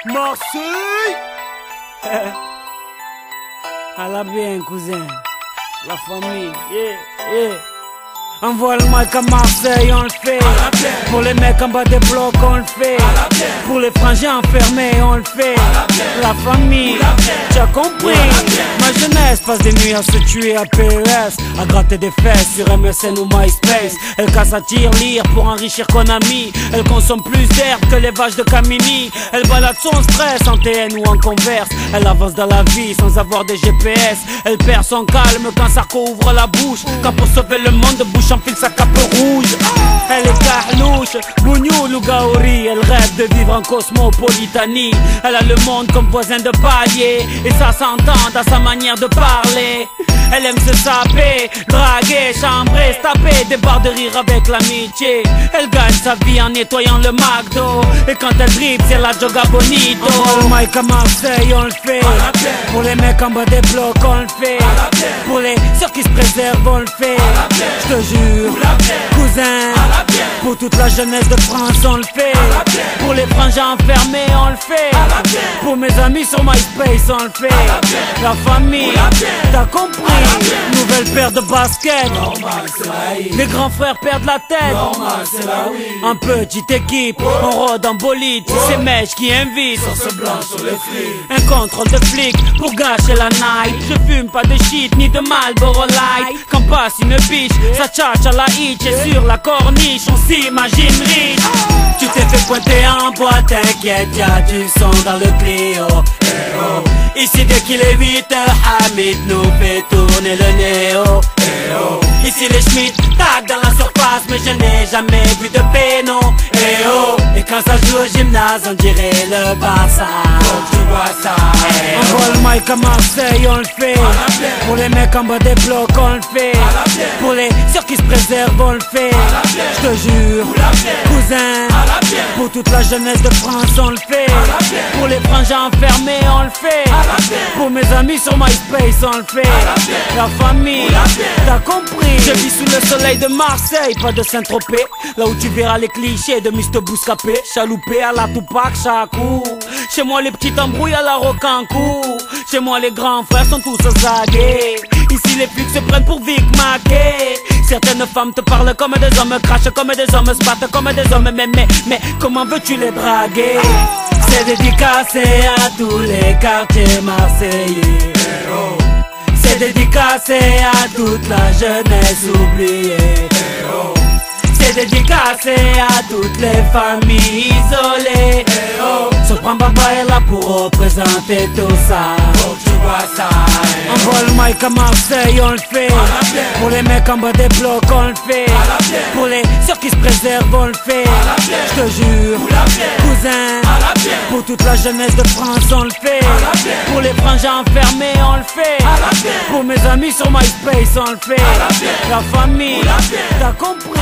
Marseille. À la bien, cousin. La famille, yeah. Envoie le mic à Marseille, on le fait. Pour les mecs en bas des blocs, on le fait. Pour les frangins enfermés, on le fait. La famille, tu as compris. Ma jeunesse passe des nuits à se tuer à PES, à gratter des fesses sur MSN ou MySpace. Elle casse à tirelire pour enrichir Konami. Elle consomme plus d'herbe que les vaches de Camini. Elle balade son stress en TN ou en Converse. Elle avance dans la vie sans avoir des GPS. Elle perd son calme quand Sarko ouvre la bouche. Quand pour sauver le monde, bouche enfile sa cape rouge. Elle est carlouche, bougnoul ou gaori. Elle rêve de vivre en cosmopolitanie. Elle a le monde comme voisin de palier, et ça s'entend dans sa manière de parler. Elle aime se saper, draguer, chambrer, se taper des barres de rire avec l'amitié. Elle gagne sa vie en nettoyant le McDo, et quand elle dribble c'est la Joga Bonito. Envoie le mic à Marseille, on le fait. Pour les mecs en bas des blocs, on le fait. Pour les ceux qui se préservent, on le fait. Je te jure, cousin, pour toute la jeunesse de France, on le fait. Pour les frangins enfermés, on le fait. Pour mes amis sur MySpace, on le fait. La famille, t'as compris. Nouvelle paire de baskets. Les grands frères perdent la tête. En petite équipe, on rôde en bolide. C'est Mèche qui invite. Un contrôle de flic pour gâcher la night. Je fume pas de shit ni de Marlboro Light. Quand passe une biche, ça tchatche à la hitch. Et sur la corniche, on s'imagine riche. Tu t'es fait pointer en boîte, t'inquiète, y'a du son dans le Clio. Ici dès qu'il est 8h, Hamid nous fait tourner le néo. Ici les Schmitt tac dans la surface, mais je n'ai jamais vu de péno. Et quand ça joue au gymnase, on dirait le Barça. Tu vois ça. Envoie le mic à Marseille, on le fait. Pour les mecs en bas des blocs, on le fait. Pour les ceux qui se préservent, on le fait. Je te jure, cousin, pour toute la jeunesse de France, on le fait. Pour les frangins enfermés, on le fait. Pour mes amis sur MySpace, on le fait. La famille, t'as compris. Je vis sous le soleil de Marseille, pas de Saint-Tropez. Là où tu verras les clichés de Mr. Bouscapé. Chaloupé à la Tupac, Chakou. Chez moi les petits embrouilles à la Rocancourt. Chez moi les grands frères sont tous zagués. Ici les flics se prennent pour Vic Mackey. Certaines femmes te parlent comme des hommes, crachent comme des hommes, se battent comme des hommes. Mais comment veux-tu les draguer? C'est dédicacé à tous les quartiers marseillais. C'est dédicacé à toute la jeunesse oubliée. C'est dédicacé à toutes les familles isolées. Sopran Baba est là pour représenter tout ça. Tu vois ça. Envoie le mic à Marseille, on le fait. Pour les mecs en bas des blocs, on le fait. Pour les ceux qui se préservent, on le fait. Je te jure, cousin, pour toute la jeunesse de France, on le fait. Pour les frangins enfermés, on le fait. Pour mes amis sur MySpace, on le fait. La famille, t'as compris.